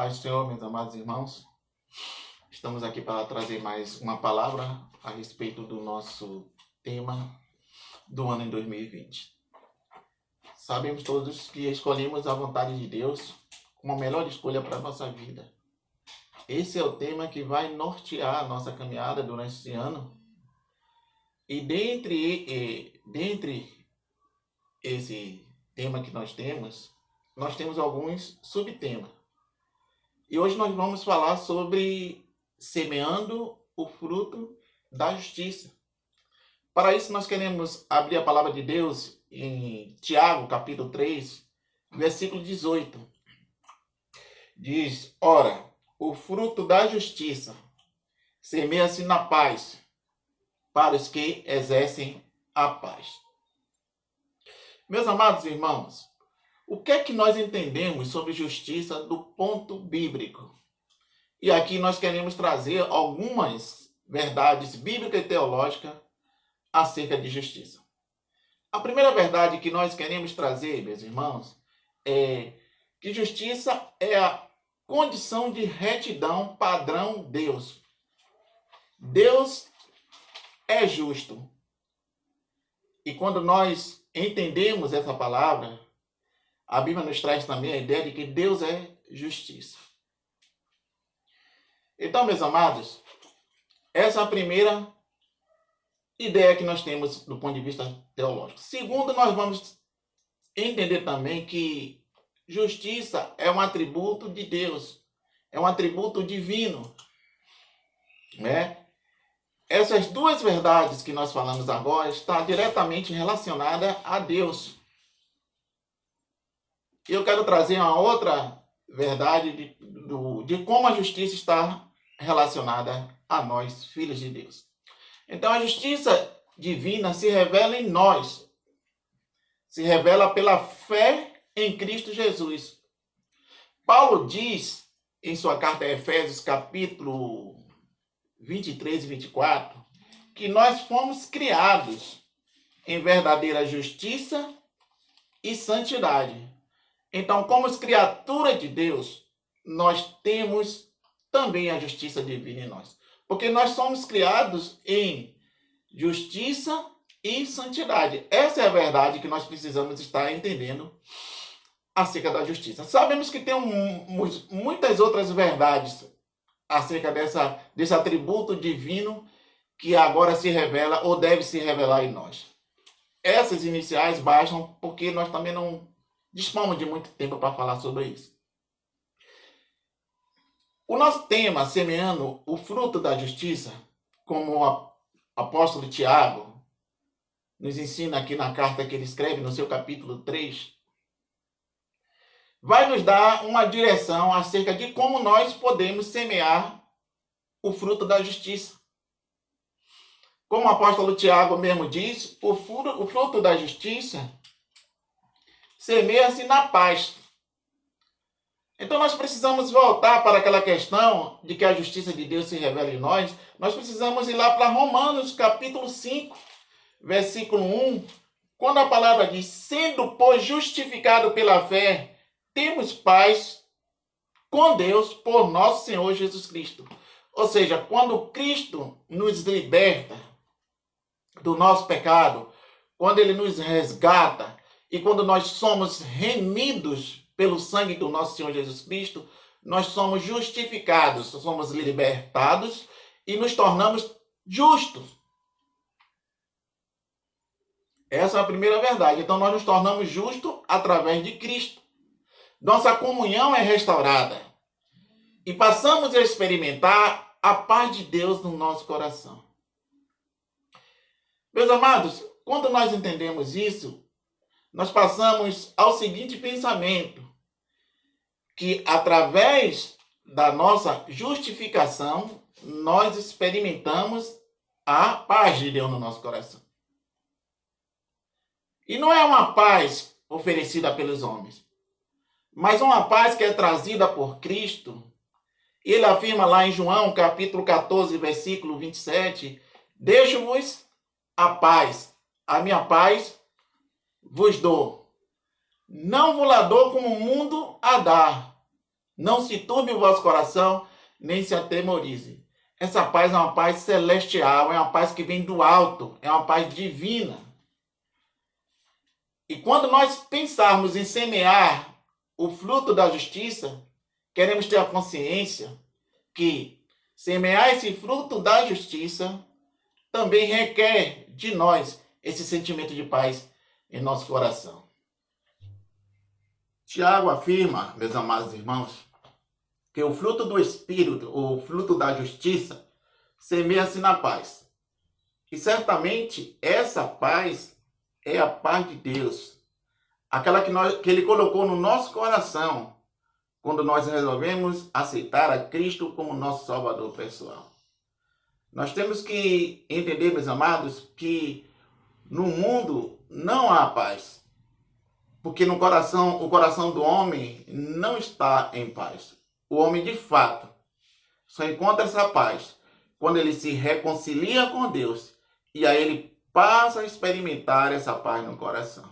Paz do Senhor, meus amados irmãos. Estamos aqui para trazer mais uma palavra a respeito do nosso tema do ano em 2020. Sabemos todos que escolhemos a vontade de Deus como a melhor escolha para a nossa vida. Esse é o tema que vai nortear a nossa caminhada durante esse ano. E dentre esse tema que nós temos alguns subtemas. E hoje nós vamos falar sobre semeando o fruto da justiça. Para isso nós queremos abrir a palavra de Deus em Tiago, capítulo 3, versículo 18. Diz: ora, o fruto da justiça semeia-se na paz para os que exercem a paz. Meus amados irmãos, o que é que nós entendemos sobre justiça do ponto bíblico? E aqui nós queremos trazer algumas verdades bíblicas e teológicas acerca de justiça. A primeira verdade que nós queremos trazer, meus irmãos, é que justiça é a condição de retidão padrão Deus. Deus é justo. E quando nós entendemos essa palavra, a Bíblia nos traz também a ideia de que Deus é justiça. Então, meus amados, essa é a primeira ideia que nós temos do ponto de vista teológico. Segundo, nós vamos entender também que justiça é um atributo de Deus, é um atributo divino, né? Essas duas verdades que nós falamos agora estão diretamente relacionadas a Deus. E eu quero trazer uma outra verdade de como a justiça está relacionada a nós, filhos de Deus. Então, a justiça divina se revela em nós, se revela pela fé em Cristo Jesus. Paulo diz em sua carta a Efésios, capítulo 23 e 24, que nós fomos criados em verdadeira justiça e santidade. Então, como criatura de Deus, nós temos também a justiça divina em nós. Porque nós somos criados em justiça e santidade. Essa é a verdade que nós precisamos estar entendendo acerca da justiça. Sabemos que tem muitas outras verdades acerca desse atributo divino que agora se revela ou deve se revelar em nós. Essas iniciais bastam porque nós também não dispomos de muito tempo para falar sobre isso. O nosso tema, semeando o fruto da justiça, como o apóstolo Tiago nos ensina aqui na carta que ele escreve no seu capítulo 3, vai nos dar uma direção acerca de como nós podemos semear o fruto da justiça. Como o apóstolo Tiago mesmo diz, o fruto da justiça semeia-se na paz. Então nós precisamos voltar para aquela questão de que a justiça de Deus se revela em nós. Nós precisamos ir lá para Romanos capítulo 5, versículo 1, quando a palavra diz: sendo, pois, justificado pela fé, temos paz com Deus por nosso Senhor Jesus Cristo. Ou seja, quando Cristo nos liberta do nosso pecado, quando ele nos resgata e quando nós somos remidos pelo sangue do nosso Senhor Jesus Cristo, nós somos justificados, somos libertados e nos tornamos justos. Essa é a primeira verdade. Então nós nos tornamos justos através de Cristo. Nossa comunhão é restaurada e passamos a experimentar a paz de Deus no nosso coração. Meus amados, quando nós entendemos isso, nós passamos ao seguinte pensamento: que através da nossa justificação, nós experimentamos a paz de Deus no nosso coração. E não é uma paz oferecida pelos homens, mas uma paz que é trazida por Cristo. Ele afirma lá em João, capítulo 14, versículo 27, deixo-vos a paz, a minha paz vos dou. Não vos la dou como o mundo a dar. Não se turbe o vosso coração, nem se atemorize. Essa paz é uma paz celestial, é uma paz que vem do alto, é uma paz divina. E quando nós pensarmos em semear o fruto da justiça, queremos ter a consciência que semear esse fruto da justiça também requer de nós esse sentimento de paz em nosso coração. Tiago afirma, meus amados irmãos, que o fruto do Espírito, o fruto da justiça, semeia-se na paz. E certamente essa paz é a paz de Deus, aquela que Ele colocou no nosso coração quando nós resolvemos aceitar a Cristo como nosso Salvador pessoal. Nós temos que entender, meus amados, que no mundo não há paz, porque o coração do homem não está em paz. O homem, de fato, só encontra essa paz quando ele se reconcilia com Deus e aí ele passa a experimentar essa paz no coração.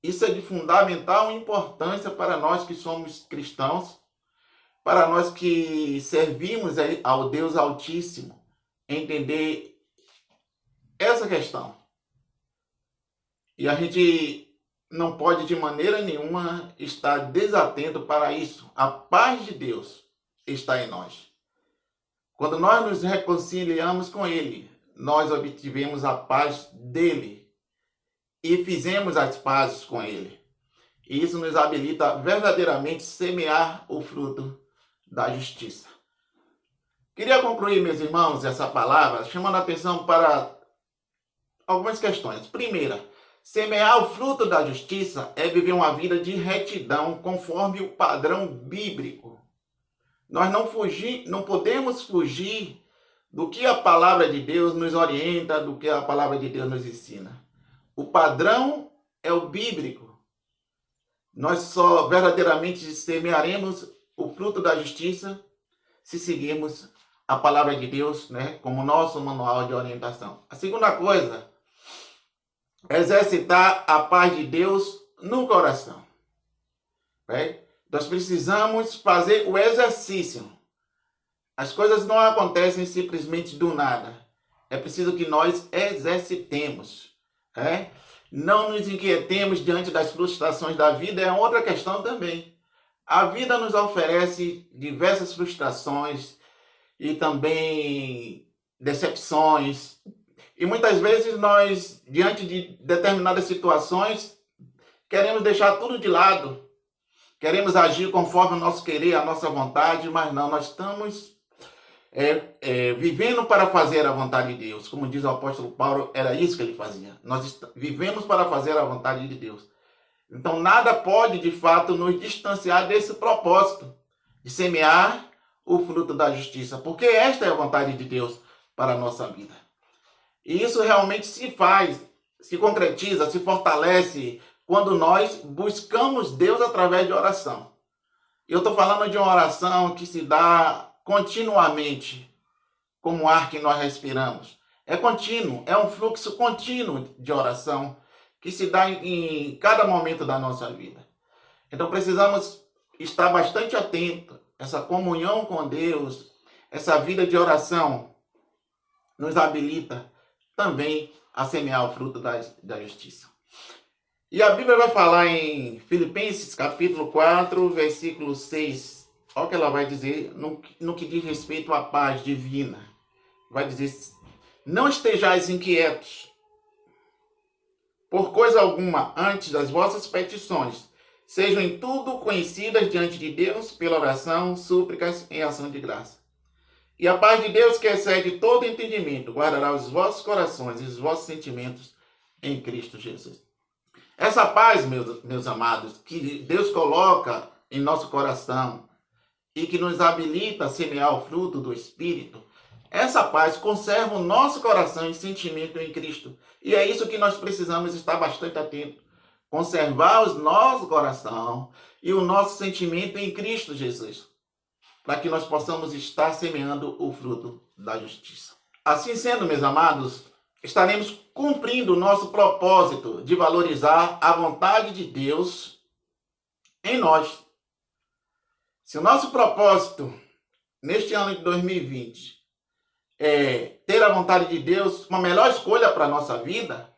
Isso é de fundamental importância para nós que somos cristãos, para nós que servimos ao Deus Altíssimo, entender essa questão. E a gente não pode de maneira nenhuma estar desatento para isso. A paz de Deus está em nós. Quando nós nos reconciliamos com Ele, nós obtivemos a paz dele e fizemos as pazes com Ele. E isso nos habilita verdadeiramente a semear o fruto da justiça. Queria concluir, meus irmãos, essa palavra chamando a atenção para algumas questões. Primeira, semear o fruto da justiça é viver uma vida de retidão conforme o padrão bíblico. Nós não podemos fugir do que a palavra de Deus nos orienta, do que a palavra de Deus nos ensina. O padrão é o bíblico. Nós só verdadeiramente semearemos o fruto da justiça se seguirmos a palavra de Deus, né, como nosso manual de orientação. A segunda coisa, exercitar a paz de Deus no coração. Nós precisamos fazer o exercício. As coisas não acontecem simplesmente do nada. É preciso que nós exercitemos. Não nos inquietemos diante das frustrações da vida, é outra questão também. A vida nos oferece diversas frustrações e também decepções. E muitas vezes nós, diante de determinadas situações, queremos deixar tudo de lado. Queremos agir conforme o nosso querer, a nossa vontade, mas não, nós estamos vivendo para fazer a vontade de Deus. Como diz o apóstolo Paulo, era isso que ele fazia. Nós vivemos para fazer a vontade de Deus. Então nada pode, de fato, nos distanciar desse propósito de semear o fruto da justiça, porque esta é a vontade de Deus para a nossa vida. E isso realmente se faz, se concretiza, se fortalece quando nós buscamos Deus através de oração. Eu estou falando de uma oração que se dá continuamente, como o ar que nós respiramos. É contínuo, é um fluxo contínuo de oração que se dá em cada momento da nossa vida. Então precisamos estar bastante atentos. Essa comunhão com Deus, essa vida de oração nos habilita também a semear o fruto da justiça. E a Bíblia vai falar em Filipenses capítulo 4, versículo 6. Olha o que ela vai dizer no que diz respeito à paz divina. Vai dizer, não estejais inquietos por coisa alguma antes das vossas petições. Sejam em tudo conhecidas diante de Deus pela oração, súplicas em ação de graça. E a paz de Deus, que excede todo entendimento, guardará os vossos corações e os vossos sentimentos em Cristo Jesus. Essa paz, meus amados, que Deus coloca em nosso coração e que nos habilita a semear o fruto do Espírito, essa paz conserva o nosso coração e sentimento em Cristo. E é isso que nós precisamos estar bastante atentos. Conservar o nosso coração e o nosso sentimento em Cristo Jesus, para que nós possamos estar semeando o fruto da justiça. Assim sendo, meus amados, estaremos cumprindo o nosso propósito de valorizar a vontade de Deus em nós. Se o nosso propósito neste ano de 2020 é ter a vontade de Deus, uma melhor escolha para a nossa vida,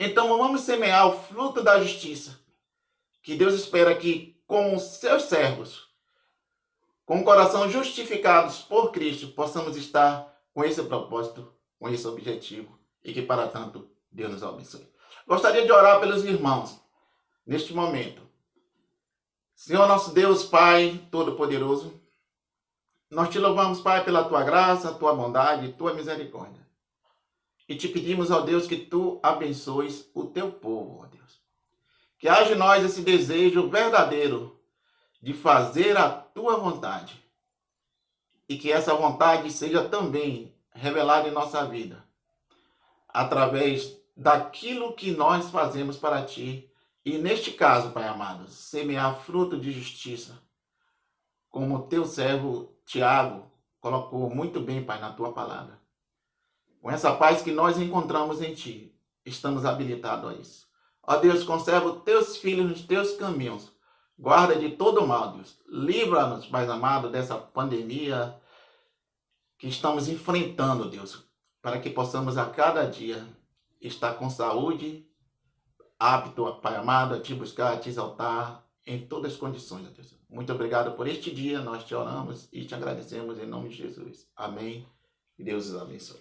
então vamos semear o fruto da justiça, que Deus espera que, como seus servos, com o coração justificados por Cristo, possamos estar com esse propósito, com esse objetivo, e que para tanto Deus nos abençoe. Gostaria de orar pelos irmãos neste momento. Senhor nosso Deus, Pai Todo-Poderoso, nós te louvamos, Pai, pela tua graça, tua bondade e tua misericórdia. E te pedimos, ó Deus, que tu abençoes o teu povo, ó Deus. Que haja em nós esse desejo verdadeiro de fazer a tua vontade. E que essa vontade seja também revelada em nossa vida, através daquilo que nós fazemos para ti. E neste caso, Pai amado, semear fruto de justiça, como o teu servo Tiago colocou muito bem, Pai, na tua palavra. Com essa paz que nós encontramos em ti, estamos habilitados a isso. Ó Deus, conserva os teus filhos nos teus caminhos. Guarda de todo mal, Deus. Livra-nos, Pai amado, dessa pandemia que estamos enfrentando, Deus, para que possamos a cada dia estar com saúde, apto, Pai amado, a te buscar, a te exaltar em todas as condições, Deus. Muito obrigado por este dia, nós te oramos e te agradecemos em nome de Jesus. Amém. E Deus os abençoe.